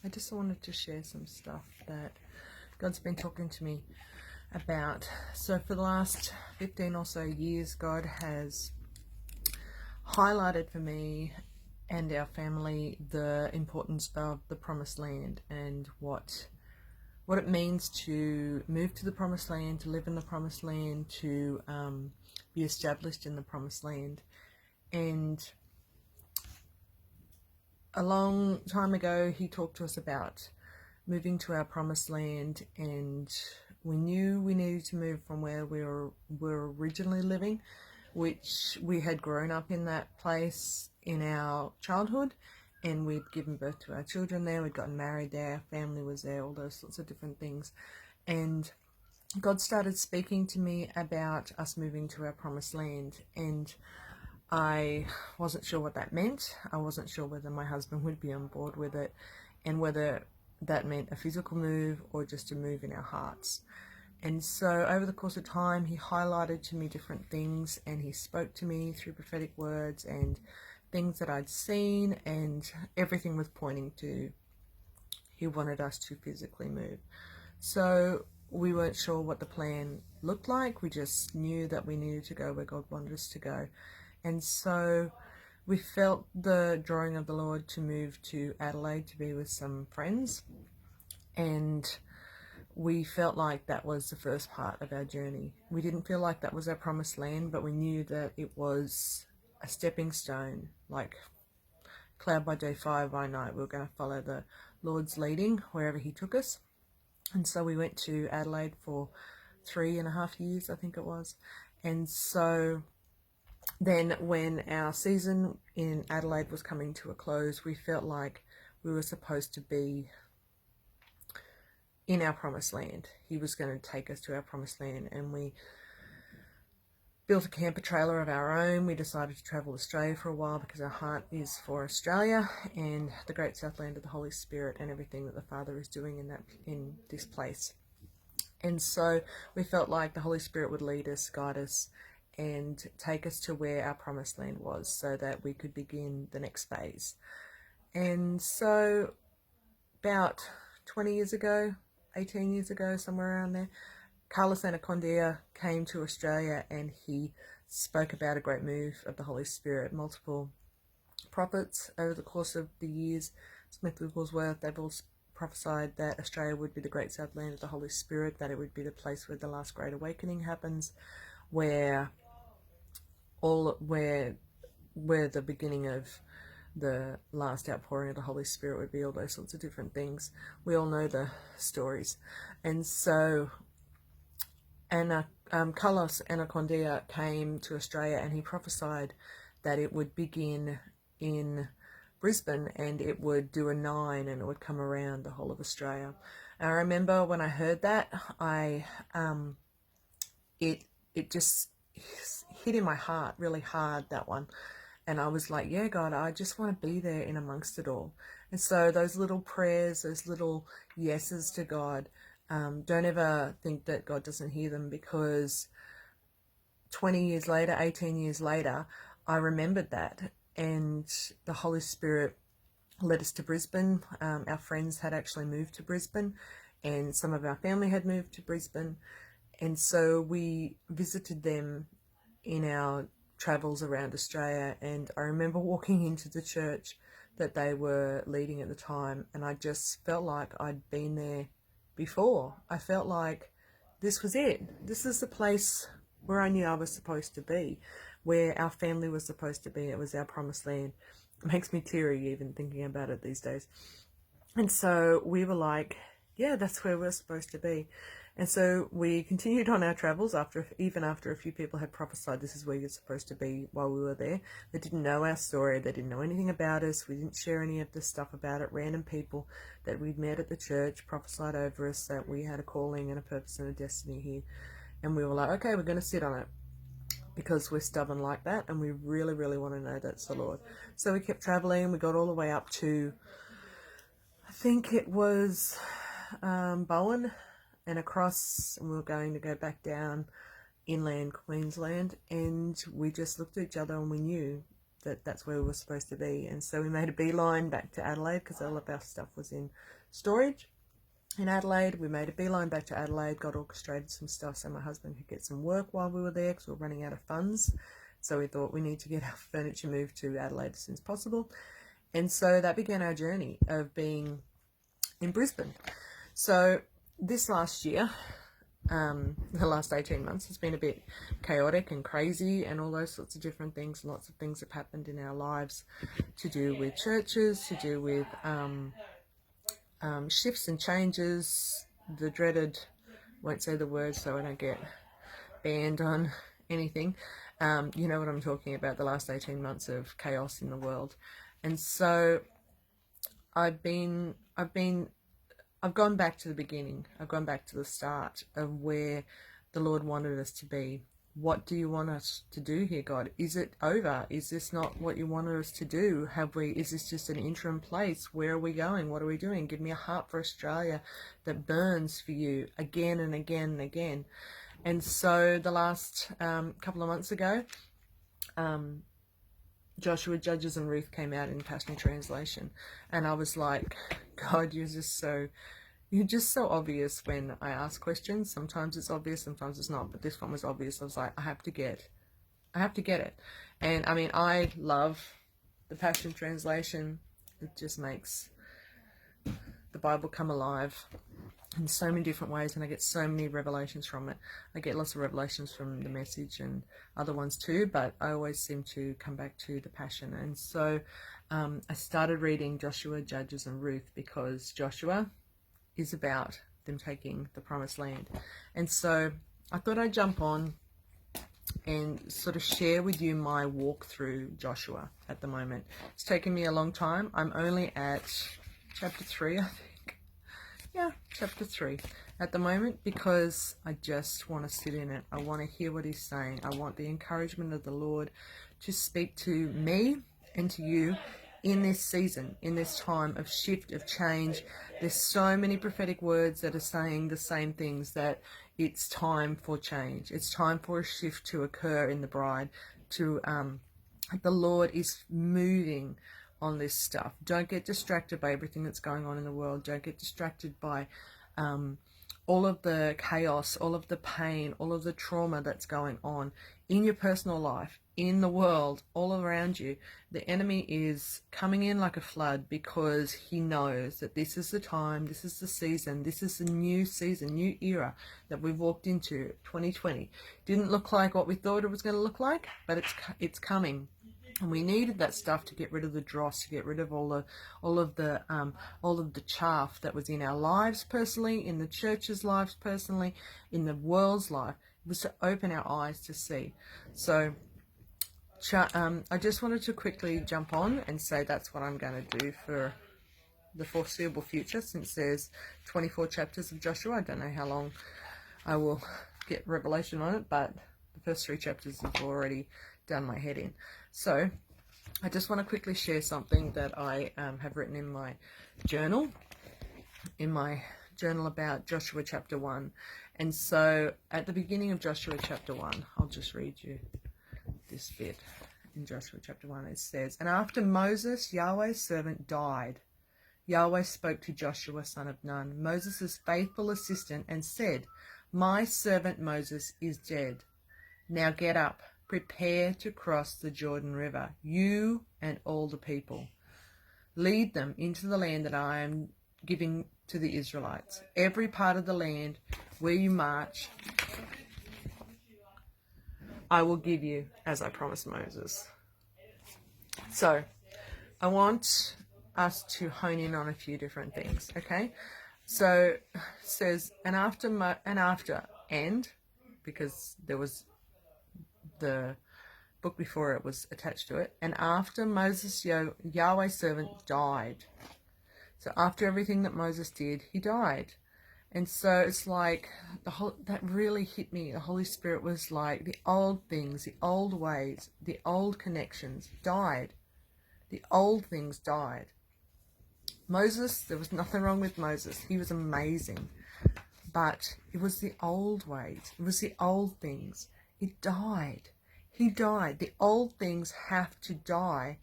I just wanted to share some stuff that God's been talking to me about. So for the last 15 or so years, God has highlighted for me and our family the importance of the promised land and what it means to move to the promised land, to live in the promised land, to be established in the promised land. And a long time ago, he talked to us about moving to our promised land, and we knew we needed to move from where we were originally living, which we had grown up in that place in our childhood, and we'd given birth to our children there, we'd gotten married there, our family was there, all those sorts of different things. And God started speaking to me about us moving to our promised land, and I wasn't sure what that meant. I wasn't sure whether my husband would be on board with it, and whether that meant a physical move or just a move in our hearts. And so over the course of time, he highlighted to me different things, and he spoke to me through prophetic words and things that I'd seen, and everything was pointing to he wanted us to physically move. So we weren't sure what the plan looked like. We just knew that we needed to go where God wanted us to go. And so we felt the drawing of the Lord to move to Adelaide to be with some friends. And we felt like that was the first part of our journey. We didn't feel like that was our promised land, but we knew that it was a stepping stone, like cloud by day, fire by night. We were going to follow the Lord's leading wherever he took us. And so we went to Adelaide for 3.5 years, I think it was. And so then when our season in Adelaide was coming to a close, we felt like we were supposed to be in our promised land. He was going to take us to our promised land, and we built a camper trailer of our own. We decided to travel Australia for a while because our heart is for Australia and the great Southland of the Holy Spirit and everything that the Father is doing in this place. And so we felt like the Holy Spirit would lead us, guide us, and take us to where our promised land was so that we could begin the next phase. And so about 20 years ago, 18 years ago, somewhere around there, Carlos Anacondia came to Australia, and he spoke about a great move of the Holy Spirit. Multiple prophets over the course of the years, Smith Wigglesworth, they've all prophesied that Australia would be the great Southland of the Holy Spirit, that it would be the place where the last great awakening happens, where the beginning of the last outpouring of the Holy Spirit would be, all those sorts of different things. We all know the stories. And so Carlos Anacondia came to Australia, and he prophesied that it would begin in Brisbane, and it would do a 9, and it would come around the whole of Australia. And I remember when I heard that, it just hit in my heart really hard, that one. And I was like, yeah, God, I just want to be there in amongst it all. And so those little prayers, those little yeses to God, don't ever think that God doesn't hear them, because 20 years later, 18 years later, I remembered that. And the Holy Spirit led us to Brisbane. Our friends had actually moved to Brisbane, and some of our family had moved to Brisbane. And so we visited them in our travels around Australia, and I remember walking into the church that they were leading at the time, and I just felt like I'd been there before. I felt like this was it. This is the place where I knew I was supposed to be, where our family was supposed to be. It was our promised land. It makes me teary even thinking about it these days. And so we were like, yeah, that's where we're supposed to be. And so we continued on our travels even after a few people had prophesied this is where you're supposed to be while we were there. They didn't know our story. They didn't know anything about us. We didn't share any of this stuff about it. Random people that we'd met at the church prophesied over us that we had a calling and a purpose and a destiny here. And we were like, okay, we're going to sit on it, because we're stubborn like that, and we really, really want to know that's the Lord. So we kept traveling. We got all the way up to, I think it was Bowen, and across, and we were going to go back down inland Queensland, and we just looked at each other and we knew that's where we were supposed to be. And so we made a beeline back to Adelaide because all of our stuff was in storage in Adelaide. We made a beeline back to Adelaide, got orchestrated some stuff so my husband could get some work while we were there because we were running out of funds. So we thought we need to get our furniture moved to Adelaide as soon as possible. And so that began our journey of being in Brisbane. So this last year, the last 18 months has been a bit chaotic and crazy and all those sorts of different things. Lots of things have happened in our lives to do with churches, to do with shifts and changes, the dreaded, won't say the word so I don't get banned on anything. You know what I'm talking about, the last 18 months of chaos in the world. And so I've gone back to the beginning. I've gone back to the start of where the Lord wanted us to be. What do you want us to do here, God? Is it over? Is this not what you wanted us to do? Is this just an interim place? Where are we going? What are we doing? Give me a heart for Australia that burns for you again and again and again. And so the last couple of months ago, Joshua, Judges and Ruth came out in Passion Translation. And I was like, God, you're just so obvious when I ask questions. Sometimes it's obvious, sometimes it's not. But this one was obvious. I was like, I have to get it. And I mean, I love the Passion Translation. It just makes the Bible come alive in so many different ways, and I get so many revelations from it. I get lots of revelations from the Message and other ones too, but I always seem to come back to the Passion. And so I started reading Joshua, Judges and Ruth because Joshua is about them taking the promised land. And so I thought I'd jump on and sort of share with you my walk through Joshua at the moment. It's taken me a long time. I'm only at chapter 3, I think. Yeah, chapter 3 at the moment, because I just want to sit in it. I want to hear what he's saying. I want the encouragement of the Lord to speak to me and to you in this season, in this time of shift, of change. There's so many prophetic words that are saying the same things, that it's time for change. It's time for a shift to occur in the bride. The Lord is moving on this stuff. Don't get distracted by everything that's going on in the world. Don't get distracted by all of the chaos, all of the pain, all of the trauma that's going on in your personal life, in the world, all around you. The enemy is coming in like a flood because he knows that this is the time, this is the season, this is the new season, new era that we've walked into. 2020 didn't look like what we thought it was going to look like, but it's coming. And we needed that stuff to get rid of the dross, to get rid of all of the chaff that was in our lives personally, in the church's lives personally, in the world's life. It was to open our eyes to see. So I just wanted to quickly jump on and say that's what I'm going to do for the foreseeable future, since there's 24 chapters of Joshua. I don't know how long I will get revelation on it, but the first 3 chapters have already done my head in. So I just want to quickly share something that I have written in my journal about Joshua chapter 1. And so at the beginning of Joshua chapter 1, I'll just read you this bit. In Joshua chapter 1 it says, "And after Moses, Yahweh's servant, died, Yahweh spoke to Joshua son of Nun, Moses' faithful assistant, and said, 'My servant Moses is dead. Now get up, prepare to cross the Jordan River, you and all the people. Lead them into the land that I am giving to the Israelites. Every part of the land where you march, I will give you, as I promised Moses.'" So I want us to hone in on a few different things, okay? So it says, because there was the book before it was attached to it, and after Moses, Yahweh's servant, died. So after everything that Moses did, he died. And so it's like that really hit me. The Holy Spirit was like, the old things, the old ways, the old connections died. The old things died. Moses, there was nothing wrong with Moses. He was amazing. But it was the old ways. It was the old things. It died. He died. The old things have to die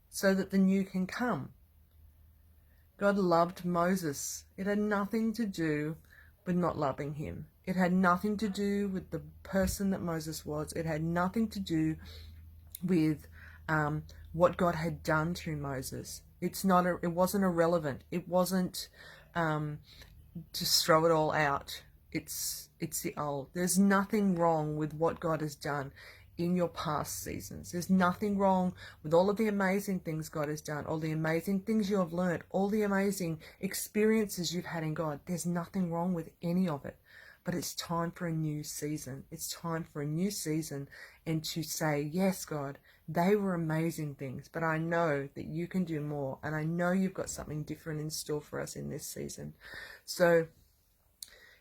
so that the new can come. God loved Moses. It had nothing to do with not loving him. It had nothing to do with the person that Moses was. It had nothing to do with what God had done through Moses. It wasn't irrelevant. It wasn't just throw it all out. It's the old. There's nothing wrong with what God has done in your past seasons. There's nothing wrong with all of the amazing things God has done, all the amazing things you have learned, all the amazing experiences you've had in God. There's nothing wrong with any of it. But it's time for a new season. It's time for a new season and to say, yes, God, they were amazing things, but I know that you can do more, and I know you've got something different in store for us in this season. So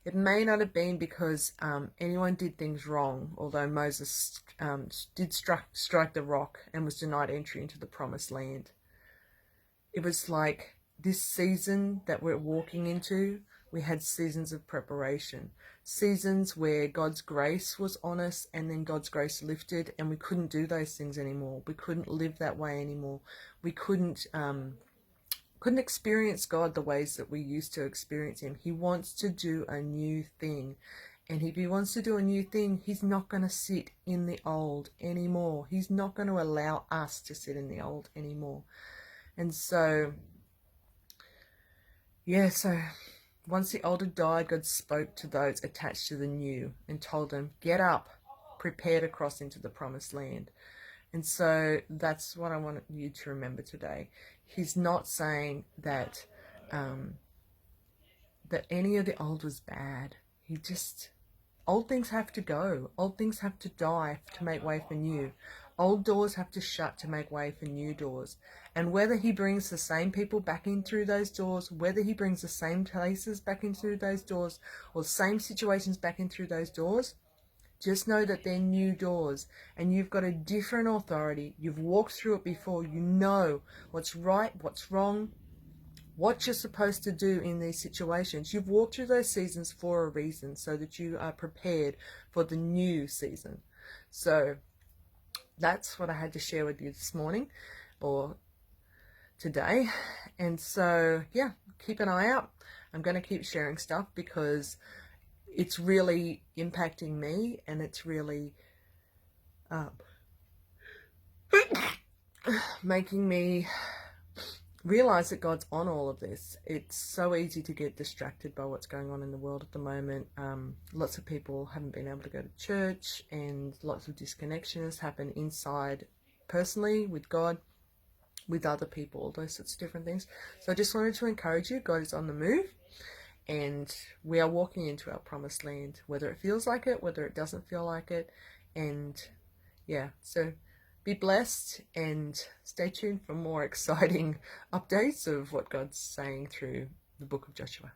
it may not have been because anyone did things wrong, although Moses did strike the rock and was denied entry into the promised land. It was like this season that we're walking into, we had seasons of preparation, seasons where God's grace was on us and then God's grace lifted and we couldn't do those things anymore. We couldn't live that way anymore. We couldn't experience God the ways that we used to experience him. He wants to do a new thing. And if he wants to do a new thing, he's not going to sit in the old anymore. He's not going to allow us to sit in the old anymore. And so, so once the old had died, God spoke to those attached to the new and told them, get up, prepare to cross into the promised land. And so that's what I want you to remember today. He's not saying that that any of the old was bad. Old things have to go. Old things have to die to make way for new. Old doors have to shut to make way for new doors. And whether he brings the same people back in through those doors, whether he brings the same places back in through those doors, or same situations back in through those doors, just know that they're new doors and you've got a different authority. You've walked through it before. You know what's right, what's wrong, what you're supposed to do in these situations. You've walked through those seasons for a reason, so that you are prepared for the new season. So that's what I had to share with you this morning or today. And so, keep an eye out. I'm going to keep sharing stuff because it's really impacting me and it's really making me realize that God's on all of this. It's so easy to get distracted by what's going on in the world at the moment. Lots of people haven't been able to go to church and lots of disconnection has happened inside personally with God, with other people, all those sorts of different things. So I just wanted to encourage you. God is on the move and we are walking into our promised land, whether it feels like it, whether it doesn't feel like it. And so be blessed and stay tuned for more exciting updates of what God's saying through the book of Joshua.